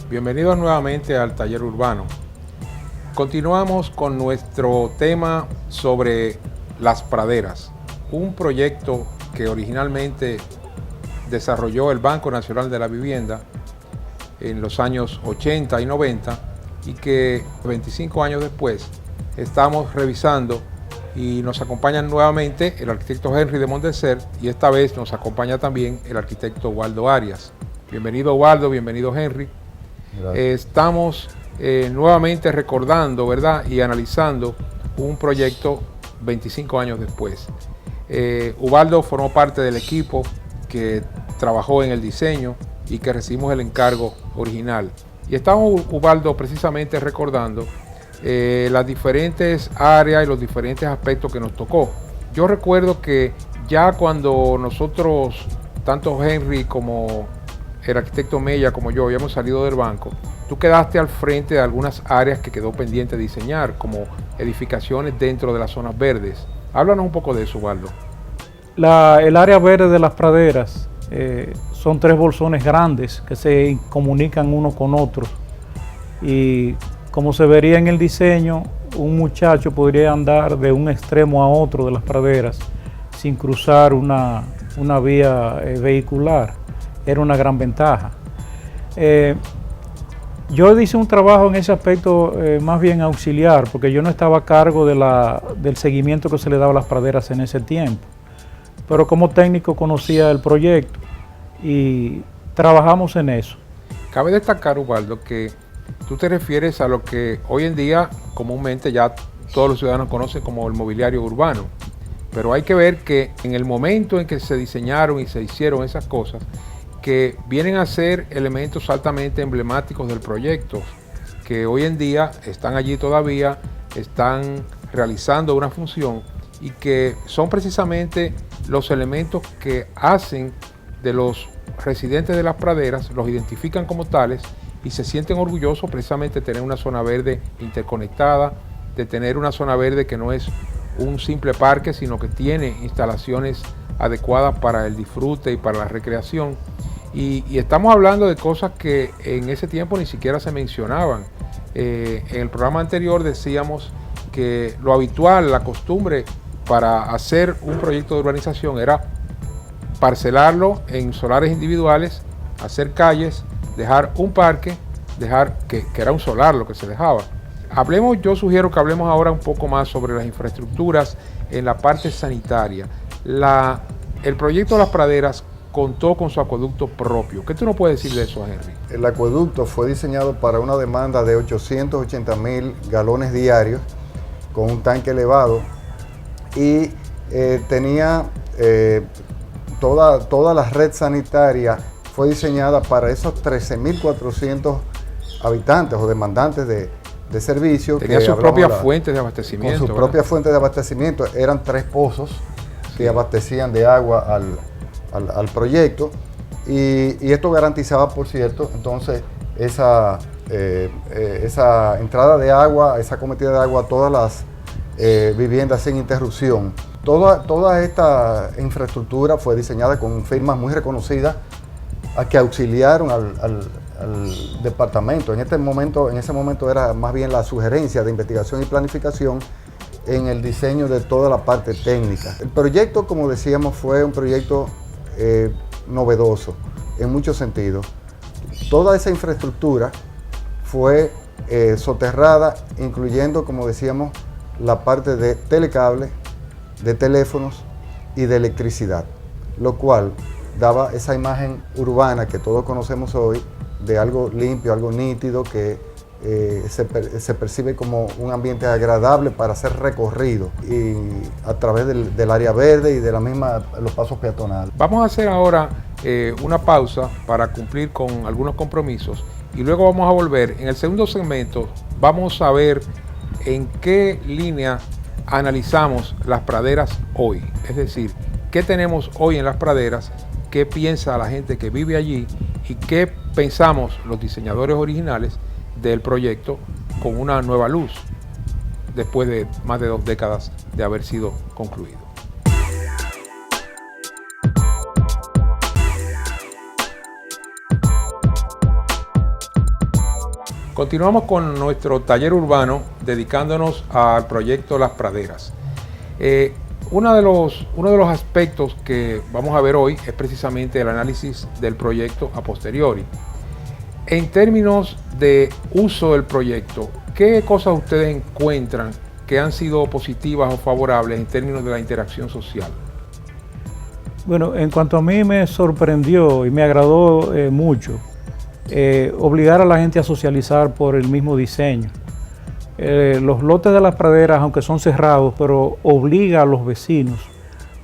Bienvenidos nuevamente al Taller Urbano. Continuamos con nuestro tema sobre las praderas, un proyecto que originalmente desarrolló el Banco Nacional de la Vivienda en los años 80 y 90 y que 25 años después estamos revisando y nos acompañan nuevamente el arquitecto Henry de Mondesert y esta vez nos acompaña también el arquitecto Waldo Arias. Bienvenido Waldo, bienvenido Henry. Estamos nuevamente recordando, ¿verdad? Y analizando un proyecto 25 años después. Ubaldo formó parte del equipo que trabajó en el diseño y que recibimos el encargo original. Y estamos, Ubaldo, precisamente recordando las diferentes áreas y los diferentes aspectos que nos tocó. Yo recuerdo que ya cuando nosotros, tanto Henry como el arquitecto Mella como yo habíamos salido del banco, tú quedaste al frente de algunas áreas que quedó pendiente de diseñar, como edificaciones dentro de las zonas verdes. Háblanos un poco de eso, Waldo. El área verde de las praderas son 3 bolsones grandes que se comunican uno con otro. Y como se vería en el diseño, un muchacho podría andar de un extremo a otro de las praderas sin cruzar una vía vehicular. Era una gran ventaja. Yo hice un trabajo en ese aspecto más bien auxiliar, porque yo no estaba a cargo del seguimiento que se le daba a las praderas en ese tiempo. Pero como técnico conocía el proyecto y trabajamos en eso. Cabe destacar, Ubaldo, que tú te refieres a lo que hoy en día comúnmente ya todos los ciudadanos conocen como el mobiliario urbano. Pero hay que ver que en el momento en que se diseñaron y se hicieron esas cosas, que vienen a ser elementos altamente emblemáticos del proyecto, que hoy en día están allí todavía, están realizando una función y que son precisamente los elementos que hacen de los residentes de las praderas, los identifican como tales y se sienten orgullosos precisamente de tener una zona verde interconectada, de tener una zona verde que no es un simple parque, sino que tiene instalaciones adecuadas para el disfrute y para la recreación. Y estamos hablando de cosas que en ese tiempo ni siquiera se mencionaban. En el programa anterior decíamos que lo habitual, la costumbre para hacer un proyecto de urbanización era parcelarlo en solares individuales, hacer calles, dejar un parque, dejar que era un solar lo que se dejaba. Yo sugiero que hablemos ahora un poco más sobre las infraestructuras en la parte sanitaria. El proyecto de las praderas contó con su acueducto propio. ¿Qué tú nos puedes decir de eso, Henry? El acueducto fue diseñado para una demanda de 880,000 galones diarios con un tanque elevado y tenía toda la red sanitaria fue diseñada para esos 13,400 habitantes o demandantes de servicio. Tenía sus propias fuentes de abastecimiento. Con sus propias fuentes de abastecimiento. Eran 3 pozos que abastecían de agua al proyecto y esto garantizaba, por cierto, entonces esa entrada de agua, esa cometida de agua a todas las viviendas sin interrupción. Toda esta infraestructura fue diseñada con firmas muy reconocidas que auxiliaron al departamento. En ese momento era más bien la sugerencia de investigación y planificación en el diseño de toda la parte técnica. El proyecto, como decíamos, fue un proyecto novedoso en muchos sentidos. Toda esa infraestructura fue soterrada, incluyendo, como decíamos, la parte de telecable, de teléfonos y de electricidad, lo cual daba esa imagen urbana que todos conocemos hoy de algo limpio, algo nítido, que se percibe como un ambiente agradable para ser recorrido y a través del área verde y de los pasos peatonales. Vamos a hacer ahora una pausa para cumplir con algunos compromisos y luego vamos a volver. En el segundo segmento vamos a ver en qué línea analizamos las praderas hoy, es decir, qué tenemos hoy en las praderas, qué piensa la gente que vive allí y qué pensamos los diseñadores originales del proyecto con una nueva luz después de más de 2 décadas de haber sido concluido. Continuamos con nuestro taller urbano dedicándonos al proyecto Las Praderas. Uno de los aspectos que vamos a ver hoy es precisamente el análisis del proyecto a posteriori. En términos de uso del proyecto, ¿qué cosas ustedes encuentran que han sido positivas o favorables en términos de la interacción social? Bueno, en cuanto a mí me sorprendió y me agradó mucho obligar a la gente a socializar por el mismo diseño. Los lotes de Las Praderas, aunque son cerrados, pero obliga a los vecinos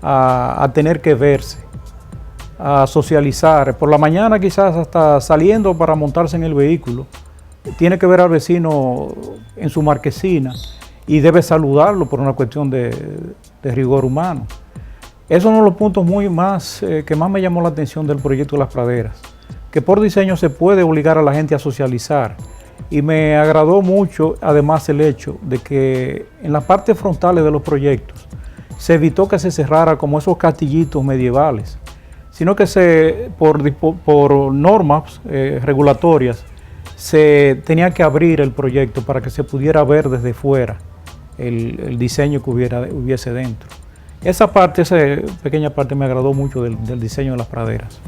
a tener que verse, a socializar. Por la mañana quizás hasta saliendo para montarse en el vehículo, tiene que ver al vecino en su marquesina y debe saludarlo por una cuestión de rigor humano. Eso es uno de los puntos que más me llamó la atención del proyecto de Las Praderas, que por diseño se puede obligar a la gente a socializar. Y me agradó mucho además el hecho de que en las partes frontales de los proyectos se evitó que se cerrara como esos castillitos medievales, sino que por normas regulatorias se tenía que abrir el proyecto para que se pudiera ver desde fuera el diseño que hubiese dentro. Esa pequeña parte me agradó mucho del diseño de Las Praderas.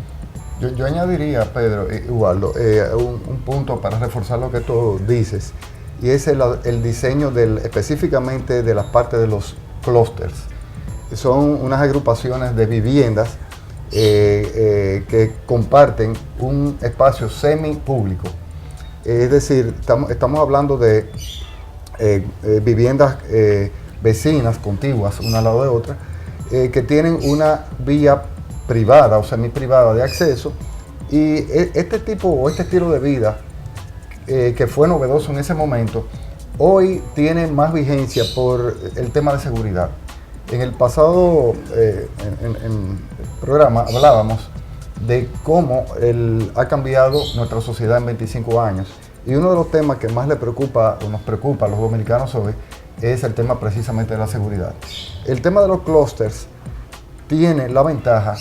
Yo añadiría, Pedro, Ubaldo, un punto para reforzar lo que tú dices, y es el diseño específicamente de las partes de los clústeres. Son unas agrupaciones de viviendas que comparten un espacio semipúblico. Es decir, estamos hablando de viviendas vecinas, contiguas, una al lado de otra, que tienen una vía privada o semiprivada de acceso, y este estilo de vida que fue novedoso en ese momento, hoy tiene más vigencia por el tema de seguridad. En el pasado en el programa hablábamos de cómo ha cambiado nuestra sociedad en 25 años, y uno de los temas que más nos preocupa a los dominicanos hoy es el tema precisamente de la seguridad. El tema de los clústeres tiene la ventaja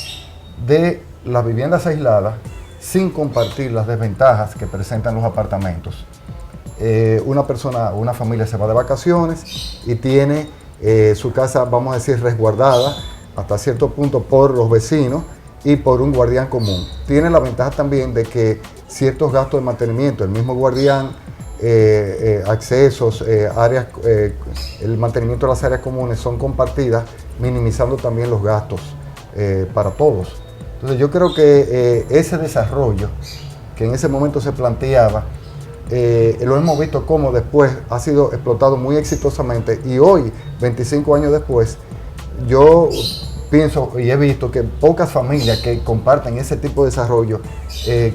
de las viviendas aisladas sin compartir las desventajas que presentan los apartamentos. Una familia se va de vacaciones y tiene su casa, vamos a decir, resguardada hasta cierto punto por los vecinos y por un guardián común. Tiene la ventaja también de que ciertos gastos de mantenimiento, el mismo guardián, accesos, áreas, el mantenimiento de las áreas comunes son compartidas, minimizando también los gastos para todos. Entonces yo creo que ese desarrollo que en ese momento se planteaba, lo hemos visto como después ha sido explotado muy exitosamente, y hoy, 25 años después, yo pienso y he visto que pocas familias que comparten ese tipo de desarrollo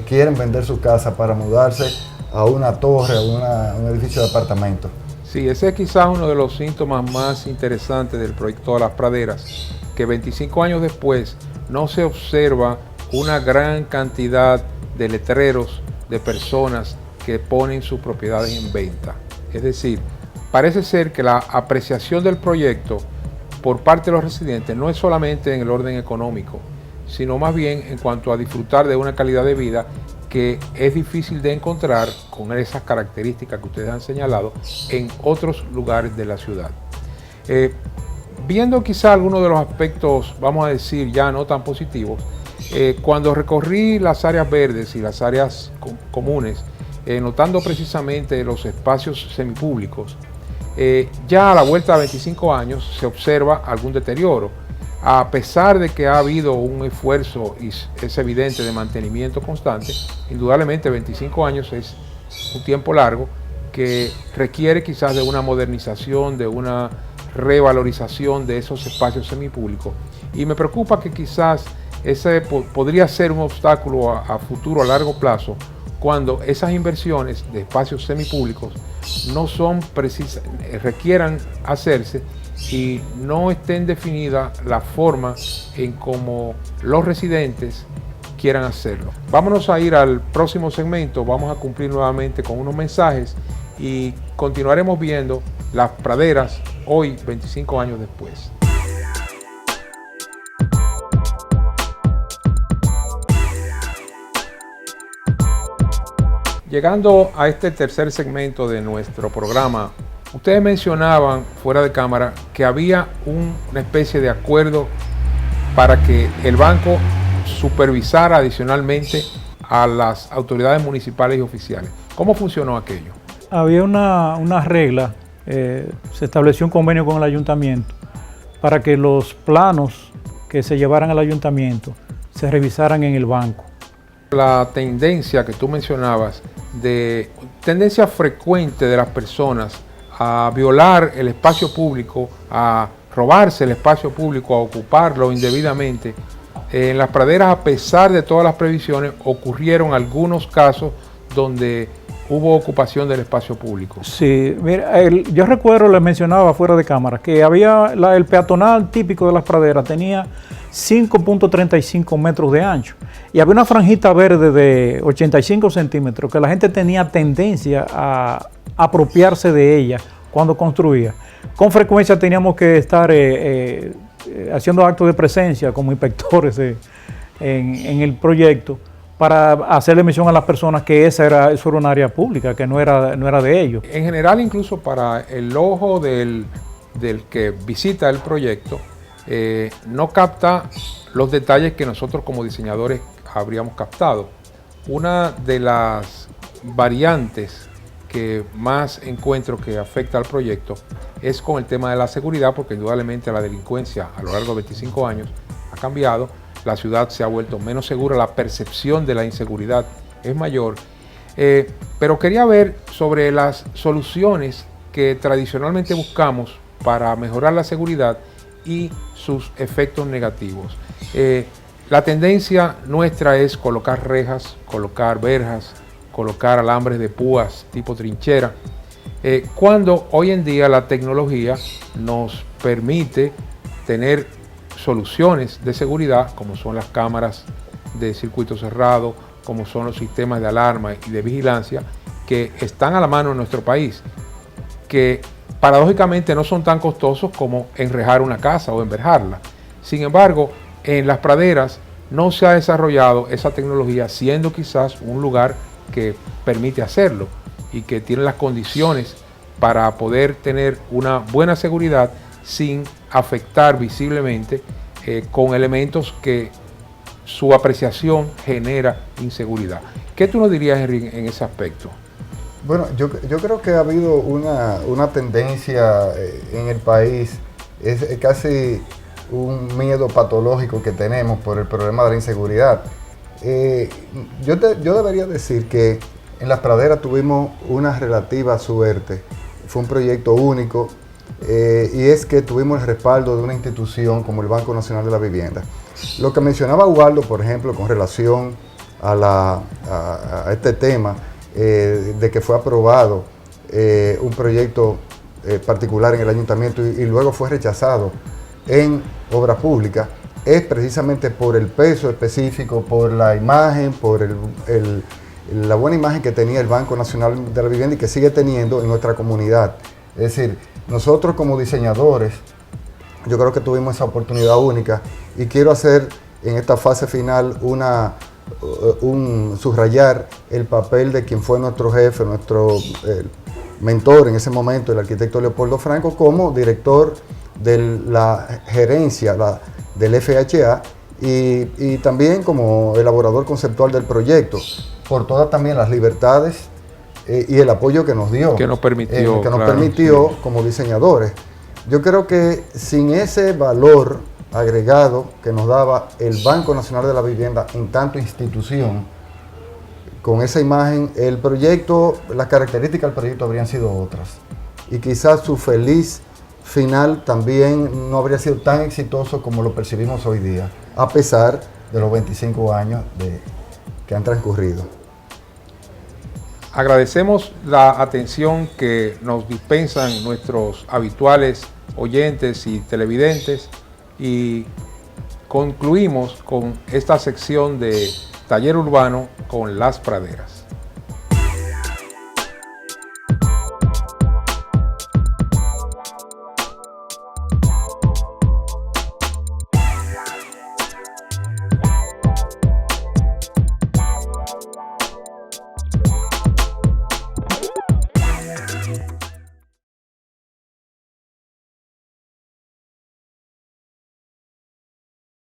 quieren vender su casa para mudarse a una torre, a un edificio de apartamentos. Sí, ese es quizás uno de los síntomas más interesantes del proyecto de Las Praderas, que 25 años después no se observa una gran cantidad de letreros de personas que ponen sus propiedades en venta. Es decir, parece ser que la apreciación del proyecto por parte de los residentes no es solamente en el orden económico, sino más bien en cuanto a disfrutar de una calidad de vida que es difícil de encontrar con esas características que ustedes han señalado en otros lugares de la ciudad. Viendo quizá algunos de los aspectos, vamos a decir, ya no tan positivos, cuando recorrí las áreas verdes y las áreas comunes, notando precisamente los espacios semipúblicos, ya a la vuelta de 25 años se observa algún deterioro. A pesar de que ha habido un esfuerzo, y es evidente, de mantenimiento constante, indudablemente 25 años es un tiempo largo que requiere quizás de una modernización, de una revalorización de esos espacios semipúblicos. Y me preocupa que quizás ese podría ser un obstáculo a futuro, a largo plazo, cuando esas inversiones de espacios semipúblicos no son precisas, requieran hacerse y no estén definidas la forma en cómo los residentes quieran hacerlo. Vámonos a ir al próximo segmento, vamos a cumplir nuevamente con unos mensajes y continuaremos viendo Las Praderas hoy, 25 años después. Llegando a este tercer segmento de nuestro programa, ustedes mencionaban fuera de cámara que había una especie de acuerdo para que el banco supervisara adicionalmente a las autoridades municipales y oficiales. ¿Cómo funcionó aquello? Había una regla, se estableció un convenio con el ayuntamiento para que los planos que se llevaran al ayuntamiento se revisaran en el banco. La tendencia que tú mencionabas, de tendencia frecuente de las personas a violar el espacio público, a robarse el espacio público, a ocuparlo indebidamente, en las praderas, a pesar de todas las previsiones, ocurrieron algunos casos donde hubo ocupación del espacio público. Sí, mira, yo recuerdo, les mencionaba fuera de cámara, que había el peatonal típico de las praderas, tenía 5.35 metros de ancho y había una franjita verde de 85 centímetros que la gente tenía tendencia a apropiarse de ella cuando construía. Con frecuencia teníamos que estar haciendo actos de presencia como inspectores en el proyecto para hacerle mención a las personas que eso era un área pública, que no era de ellos. En general, incluso para el ojo del que visita el proyecto, no capta los detalles que nosotros como diseñadores habríamos captado. Una de las variantes que más encuentro que afecta al proyecto es con el tema de la seguridad, porque indudablemente la delincuencia a lo largo de 25 años ha cambiado, la ciudad se ha vuelto menos segura, la percepción de la inseguridad es mayor, pero quería ver sobre las soluciones que tradicionalmente buscamos para mejorar la seguridad y sus efectos negativos. La tendencia nuestra es colocar rejas, colocar verjas, colocar alambres de púas tipo trinchera, cuando hoy en día la tecnología nos permite tener soluciones de seguridad, como son las cámaras de circuito cerrado, como son los sistemas de alarma y de vigilancia, que están a la mano en nuestro país, que paradójicamente no son tan costosos como enrejar una casa o enverjarla. Sin embargo, en las praderas no se ha desarrollado esa tecnología, siendo quizás un lugar que permite hacerlo y que tiene las condiciones para poder tener una buena seguridad sin afectar visiblemente con elementos que su apreciación genera inseguridad. ¿Qué tú nos dirías, Henry, en ese aspecto? Bueno, yo creo que ha habido una tendencia en el país, es casi un miedo patológico que tenemos por el problema de la inseguridad. Yo debería decir que en las praderas tuvimos una relativa suerte. Fue un proyecto único y es que tuvimos el respaldo de una institución como el Banco Nacional de la Vivienda. Lo que mencionaba Ubaldo, por ejemplo, con relación a este tema de que fue aprobado un proyecto particular en el ayuntamiento y luego fue rechazado en obra pública, es precisamente por el peso específico, por la imagen, por la buena imagen que tenía el Banco Nacional de la Vivienda y que sigue teniendo en nuestra comunidad. Es decir, nosotros como diseñadores, yo creo que tuvimos esa oportunidad única y quiero hacer en esta fase final subrayar el papel de quien fue nuestro jefe, nuestro mentor en ese momento, el arquitecto Leopoldo Franco, como director de la gerencia del FHA y también como elaborador conceptual del proyecto, por todas también las libertades y el apoyo que nos dio. Que nos permitió. Sí, como diseñadores. Yo creo que sin ese valor agregado que nos daba el Banco Nacional de la Vivienda en tanto institución, con esa imagen, el proyecto, las características del proyecto habrían sido otras. Y quizás su feliz final también no habría sido tan exitoso como lo percibimos hoy día, a pesar de los 25 años que han transcurrido. Agradecemos la atención que nos dispensan nuestros habituales oyentes y televidentes y concluimos con esta sección de Taller Urbano con Las Praderas.